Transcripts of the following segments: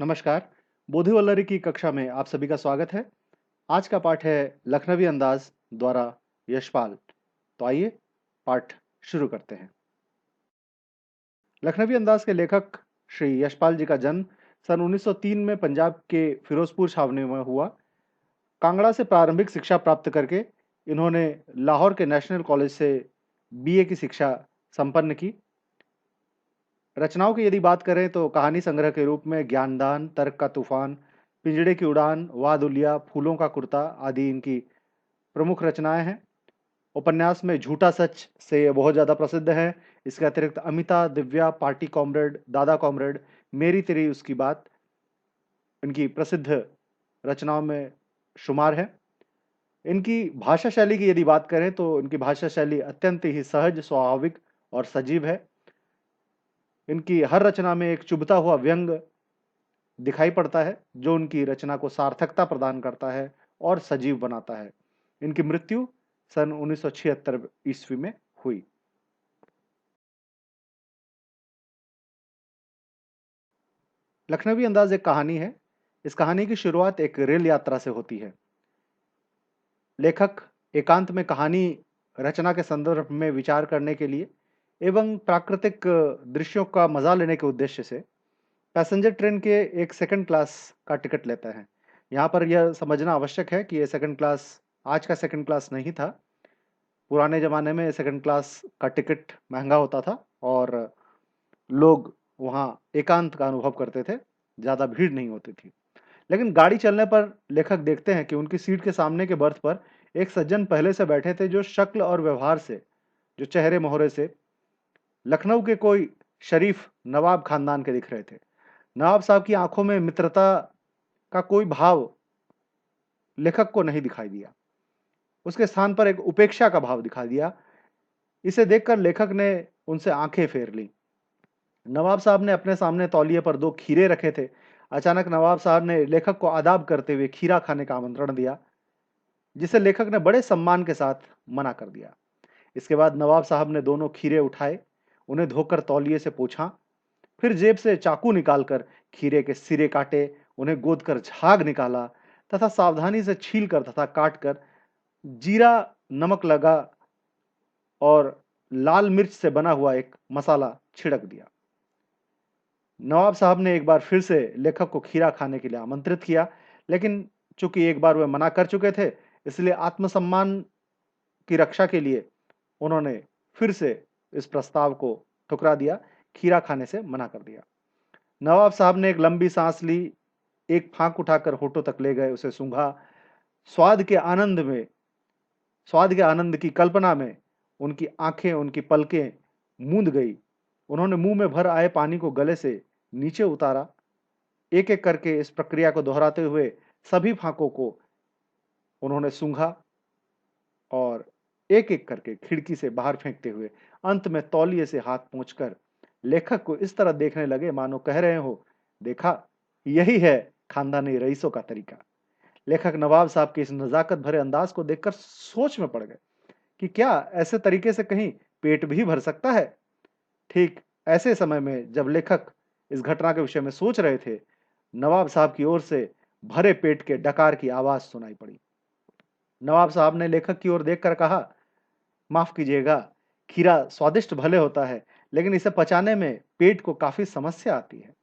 नमस्कार। बोधी वल्लरी की कक्षा में आप सभी का स्वागत है। आज का पाठ है लखनवी अंदाज द्वारा यशपाल। तो आइए पाठ शुरू करते हैं। लखनवी अंदाज के लेखक श्री यशपाल जी का जन्म सन 1903 में पंजाब के फिरोजपुर छावनी में हुआ। कांगड़ा से प्रारंभिक शिक्षा प्राप्त करके इन्होंने लाहौर के नेशनल कॉलेज से बीए की शिक्षा संपन्न की। रचनाओं की यदि बात करें तो कहानी संग्रह के रूप में ज्ञानदान, तर्क का तूफान, पिंजड़े की उड़ान, वादुलिया, फूलों का कुर्ता आदि इनकी प्रमुख रचनाएं हैं। उपन्यास में झूठा सच से ये बहुत ज़्यादा प्रसिद्ध है। इसके अतिरिक्त अमिता, दिव्या, पार्टी कॉमरेड, दादा कॉमरेड, मेरी तेरी उसकी बात इनकी प्रसिद्ध रचनाओं में शुमार है। इनकी भाषा शैली की यदि बात करें तो इनकी भाषा शैली अत्यंत ही सहज, स्वाभाविक और सजीव है। इनकी हर रचना में एक चुभता हुआ व्यंग दिखाई पड़ता है, जो उनकी रचना को सार्थकता प्रदान करता है और सजीव बनाता है। इनकी मृत्यु सन 1976 ईस्वी में हुई। लखनवी अंदाज एक कहानी है। इस कहानी की शुरुआत एक रेल यात्रा से होती है। लेखक एकांत में कहानी रचना के संदर्भ में विचार करने के लिए एवं प्राकृतिक दृश्यों का मजा लेने के उद्देश्य से पैसेंजर ट्रेन के एक सेकंड क्लास का टिकट लेता है। यहाँ पर यह समझना आवश्यक है कि यह सेकंड क्लास आज का सेकंड क्लास नहीं था। पुराने ज़माने में सेकंड क्लास का टिकट महंगा होता था और लोग वहाँ एकांत का अनुभव करते थे, ज़्यादा भीड़ नहीं होती थी। लेकिन गाड़ी चलने पर लेखक देखते हैं कि उनकी सीट के सामने के बर्थ पर एक सज्जन पहले से बैठे थे, जो शक्ल और व्यवहार से, जो चेहरे मोहरे से लखनऊ के कोई शरीफ नवाब खानदान के दिख रहे थे। नवाब साहब की आंखों में मित्रता का कोई भाव लेखक को नहीं दिखाई दिया। उसके स्थान पर एक उपेक्षा का भाव दिखा दिया। इसे देखकर लेखक ने उनसे आंखें फेर ली। नवाब साहब ने अपने सामने तौलिए पर 2 खीरे रखे थे। अचानक नवाब साहब ने लेखक को आदाब करते हुए खीरा खाने का आमंत्रण दिया, जिसे लेखक ने बड़े सम्मान के साथ मना कर दिया। इसके बाद नवाब साहब ने दोनों खीरे उठाए, उन्हें धोकर तौलिए से पोंछा, फिर जेब से चाकू निकालकर खीरे के सिरे काटे, उन्हें गोद कर झाग निकाला तथा सावधानी से छीलकर तथा काटकर जीरा, नमक लगा और लाल मिर्च से बना हुआ एक मसाला छिड़क दिया। नवाब साहब ने एक बार फिर से लेखक को खीरा खाने के लिए आमंत्रित किया, लेकिन चूंकि एक बार वे मना कर चुके थे, इसलिए आत्मसम्मान की रक्षा के लिए उन्होंने फिर से इस प्रस्ताव को ठुकरा दिया, खीरा खाने से मना कर दिया। नवाब साहब ने एक लंबी सांस ली, एक फांक उठाकर होठों तक ले गए, उसे सूंघा। स्वाद के आनंद में स्वाद के आनंद की कल्पना में उनकी आंखें, उनकी पलकें मूंद गई। उन्होंने मुंह में भर आए पानी को गले से नीचे उतारा। एक एक करके इस प्रक्रिया को दोहराते हुए सभी फांकों को उन्होंने सूंघा और एक एक करके खिड़की से बाहर फेंकते हुए अंत में तौलिए से हाथ पोंछकर लेखक को इस तरह देखने लगे मानो कह रहे हो, देखा, यही है खानदानी रईसों का तरीका। लेखक नवाब साहब के इस नजाकत भरे अंदाज को देखकर सोच में पड़ गए कि क्या ऐसे तरीके से कहीं पेट भी भर सकता है। ठीक ऐसे समय में जब लेखक इस घटना के विषय में सोच रहे थे, नवाब साहब की ओर से भरे पेट के डकार की आवाज सुनाई पड़ी। नवाब साहब ने लेखक की ओर देखकर कहा, माफ कीजिएगा, खीरा स्वादिष्ट भले होता है, लेकिन इसे पचाने में पेट को काफी समस्या आती है।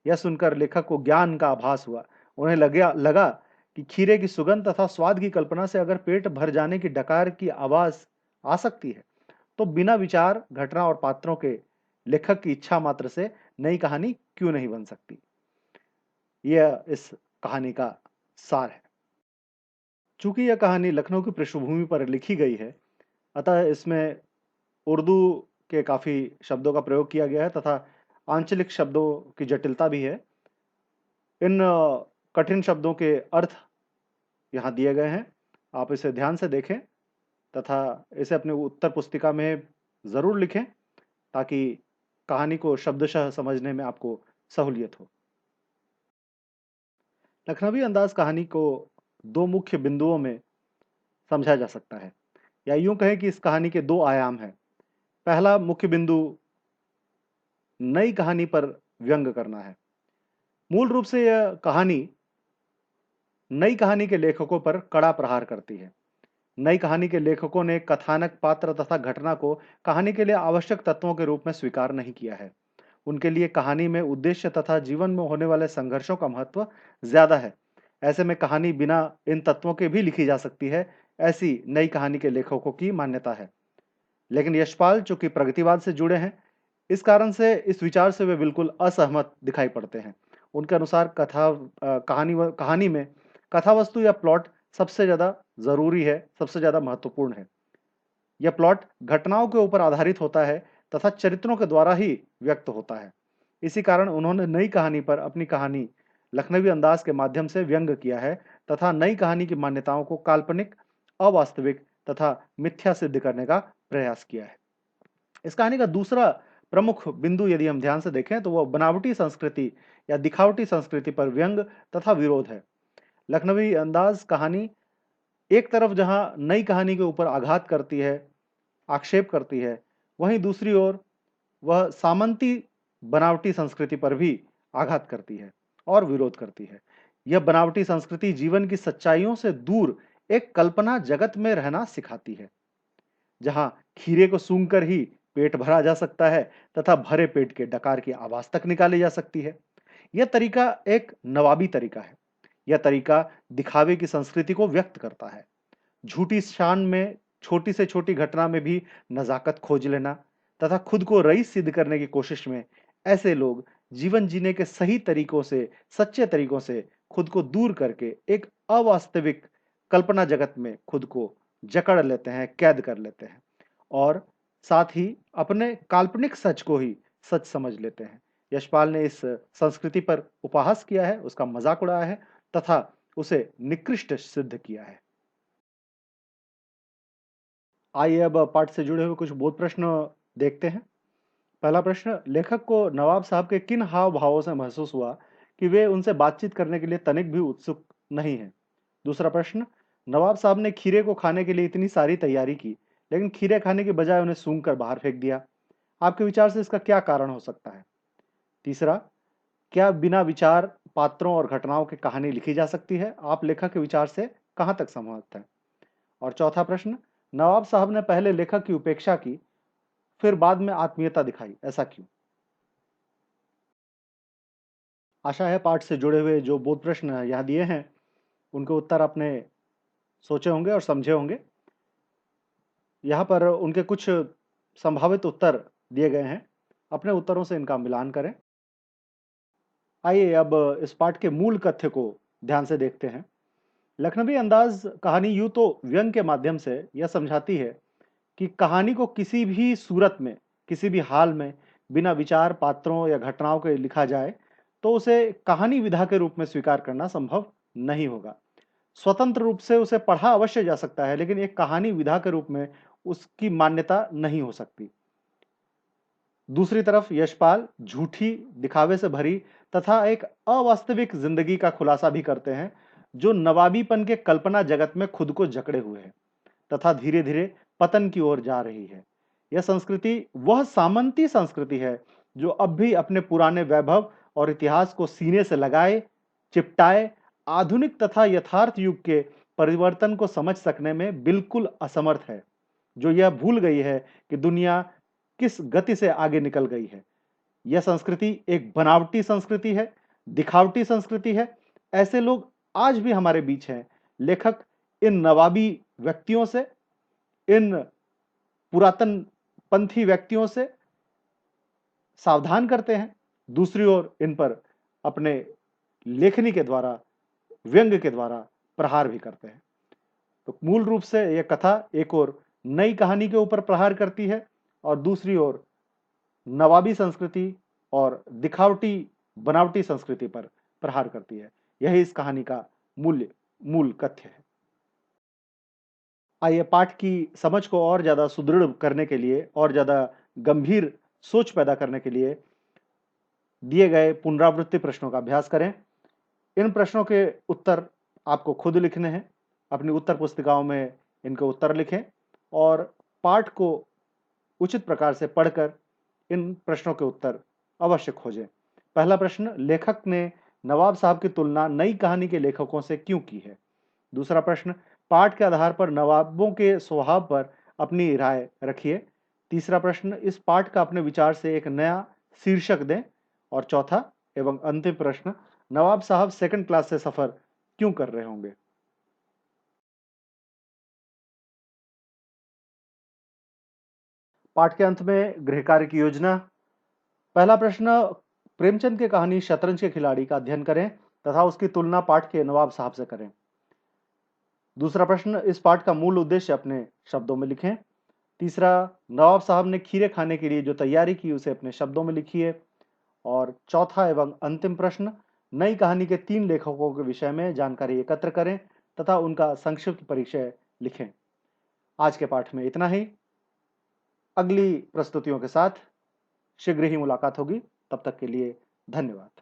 यह सुनकर लेखक को ज्ञान का आभास हुआ। उन्हें लगा कि खीरे की सुगंध तथा स्वाद की कल्पना से अगर पेट भर जाने की डकार की आवाज आ सकती है, तो बिना विचार, घटना और पात्रों के लेखक की इच्छा मात्र से नई कहानी क्यों नहीं बन सकती। यह इस कहानी का सार है। चूंकि यह कहानी लखनऊ की पृष्ठभूमि पर लिखी गई है, अतः इसमें उर्दू के काफी शब्दों का प्रयोग किया गया है तथा आंचलिक शब्दों की जटिलता भी है। इन कठिन शब्दों के अर्थ यहाँ दिए गए हैं। आप इसे ध्यान से देखें तथा इसे अपनी उत्तर पुस्तिका में जरूर लिखें, ताकि कहानी को शब्दशः समझने में आपको सहूलियत हो। लखनवी अंदाज कहानी को 2 मुख्य बिंदुओं में समझा जा सकता है, या यूं कहें कि इस कहानी के 2 आयाम हैं। पहला मुख्य बिंदु नई कहानी पर व्यंग करना है। मूल रूप से यह कहानी नई कहानी के लेखकों पर कड़ा प्रहार करती है। नई कहानी के लेखकों ने कथानक, पात्र तथा घटना को कहानी के लिए आवश्यक तत्वों के रूप में स्वीकार नहीं किया है। उनके लिए कहानी में उद्देश्य तथा जीवन में होने वाले संघर्षों का महत्व ज्यादा है। ऐसे में कहानी बिना इन तत्वों के भी लिखी जा सकती है, ऐसी नई कहानी के लेखकों की मान्यता है। लेकिन यशपाल चूंकि प्रगतिवाद से जुड़े हैं, इस कारण से इस विचार से वे बिल्कुल असहमत दिखाई पड़ते हैं। उनके अनुसार कहानी में कथा वस्तु या प्लॉट सबसे ज्यादा जरूरी है, सबसे ज्यादा महत्वपूर्ण है। यह प्लॉट घटनाओं के ऊपर आधारित होता है तथा चरित्रों के द्वारा ही व्यक्त होता है। इसी कारण उन्होंने नई कहानी पर अपनी कहानी लखनवी अंदाज के माध्यम से व्यंग किया है तथा नई कहानी की मान्यताओं को काल्पनिक, अवास्तविक तथा मिथ्या सिद्ध करने का प्रयास किया है। इस कहानी का दूसरा प्रमुख बिंदु यदि हम ध्यान से देखें तो वह बनावटी संस्कृति या दिखावटी संस्कृति पर व्यंग तथा विरोध है। लखनवी अंदाज कहानी एक तरफ जहां नई कहानी के ऊपर आघात करती है, आक्षेप करती है, वहीं दूसरी ओर वह सामंती बनावटी संस्कृति पर भी आघात करती है और विरोध करती है। यह बनावटी संस्कृति जीवन की सच्चाइयों से दूर एक कल्पना जगत में रहना सिखाती है, जहां खीरे को सूंघकर ही पेट भरा जा सकता है तथा भरे पेट के डकार की आवाज तक निकाली जा सकती है। यह तरीका एक नवाबी तरीका है। यह तरीका दिखावे की संस्कृति को व्यक्त करता है। झूठी शान में छोटी से छोटी घटना में भी नजाकत खोज लेना तथा खुद को रईस सिद्ध करने की कोशिश में ऐसे लोग जीवन जीने के सही तरीकों से, सच्चे तरीकों से खुद को दूर करके एक अवास्तविक कल्पना जगत में खुद को जकड़ लेते हैं, कैद कर लेते हैं और साथ ही अपने काल्पनिक सच को ही सच समझ लेते हैं। यशपाल ने इस संस्कृति पर उपहास किया है, उसका मजाक उड़ाया है तथा उसे निकृष्ट सिद्ध किया है। आइए अब पाठ से जुड़े हुए कुछ बोध प्रश्न देखते हैं। पहला प्रश्न, लेखक को नवाब साहब के किन हाव भावों से महसूस हुआ कि वे उनसे बातचीत करने के लिए तनिक भी उत्सुक नहीं है? दूसरा प्रश्न, नवाब साहब ने खीरे को खाने के लिए इतनी सारी तैयारी की, लेकिन खीरे खाने के बजाय उन्हें सूंघ कर बाहर फेंक दिया। आपके विचार से इसका क्या कारण हो सकता है? तीसरा, क्या बिना विचार पात्रों और घटनाओं की कहानी लिखी जा सकती है? आप लेखक के विचार से कहां तक सहमत हैं? और चौथा प्रश्न, नवाब साहब ने पहले लेखक की उपेक्षा की, फिर बाद में आत्मीयता दिखाई, ऐसा क्यों? आशा है पाठ से जुड़े हुए जो बोध प्रश्न यहाँ दिए हैं उनके उत्तर आपने सोचे होंगे और समझे होंगे। यहाँ पर उनके कुछ संभावित उत्तर दिए गए हैं, अपने उत्तरों से इनका मिलान करें। आइए अब इस पाठ के मूल कथ्य को ध्यान से देखते हैं। लखनवी अंदाज कहानी यूं तो व्यंग के माध्यम से यह समझाती है कि कहानी को किसी भी सूरत में, किसी भी हाल में बिना विचार पात्रों या घटनाओं के लिखा जाए तो उसे कहानी विधा के रूप में स्वीकार करना संभव नहीं होगा। स्वतंत्र रूप से उसे पढ़ा अवश्य जा सकता है, लेकिन एक कहानी विधा के रूप में उसकी मान्यता नहीं हो सकती। दूसरी तरफ यशपाल झूठी, दिखावे से भरी तथा एक अवास्तविक जिंदगी का खुलासा भी करते हैं, जो नवाबीपन के कल्पना जगत में खुद को जकड़े हुए है तथा धीरे धीरे पतन की ओर जा रही है। यह संस्कृति वह सामंती संस्कृति है जो अब भी अपने पुराने वैभव और इतिहास को सीने से लगाए, चिपटाए, आधुनिक तथा यथार्थ युग के परिवर्तन को समझ सकने में बिल्कुल असमर्थ है, जो यह भूल गई है कि दुनिया किस गति से आगे निकल गई है। यह संस्कृति एक बनावटी संस्कृति है, दिखावटी संस्कृति है। ऐसे लोग आज भी हमारे बीच हैं। लेखक इन नवाबी व्यक्तियों से, इन पुरातन पंथी व्यक्तियों से सावधान करते हैं, दूसरी ओर इन पर अपने लेखनी के द्वारा, व्यंग के द्वारा प्रहार भी करते हैं। तो मूल रूप से यह कथा एक ओर नई कहानी के ऊपर प्रहार करती है और दूसरी ओर नवाबी संस्कृति और दिखावटी बनावटी संस्कृति पर प्रहार करती है। यही इस कहानी का मूल कथ्य है। आइए पाठ की समझ को और ज्यादा सुदृढ़ करने के लिए और ज्यादा गंभीर सोच पैदा करने के लिए दिए गए पुनरावृत्ति प्रश्नों का अभ्यास करें। इन प्रश्नों के उत्तर आपको खुद लिखने हैं। अपनी उत्तर पुस्तिकाओं में इनके उत्तर लिखें और पाठ को उचित प्रकार से पढ़कर इन प्रश्नों के उत्तर अवश्य खोजें। पहला प्रश्न, लेखक ने नवाब साहब की तुलना नई कहानी के लेखकों से क्यों की है? दूसरा प्रश्न, पाठ के आधार पर नवाबों के स्वभाव पर अपनी राय रखिए। तीसरा प्रश्न, इस पाठ का अपने विचार से एक नया शीर्षक दें। और चौथा एवं अंतिम प्रश्न, नवाब साहब सेकंड क्लास से सफर क्यों कर रहे होंगे? पाठ के अंत में गृह कार्य की योजना। पहला प्रश्न, प्रेमचंद की कहानी शतरंज के खिलाड़ी का अध्ययन करें तथा उसकी तुलना पाठ के नवाब साहब से करें। दूसरा प्रश्न, इस पाठ का मूल उद्देश्य अपने शब्दों में लिखें। तीसरा, नवाब साहब ने खीरे खाने के लिए जो तैयारी की उसे अपने शब्दों में लिखिए। और चौथा एवं अंतिम प्रश्न, नई कहानी के 3 लेखकों के विषय में जानकारी एकत्र करें तथा उनका संक्षिप्त परिचय लिखें। आज के पाठ में इतना ही। अगली प्रस्तुतियों के साथ शीघ्र ही मुलाकात होगी। तब तक के लिए धन्यवाद।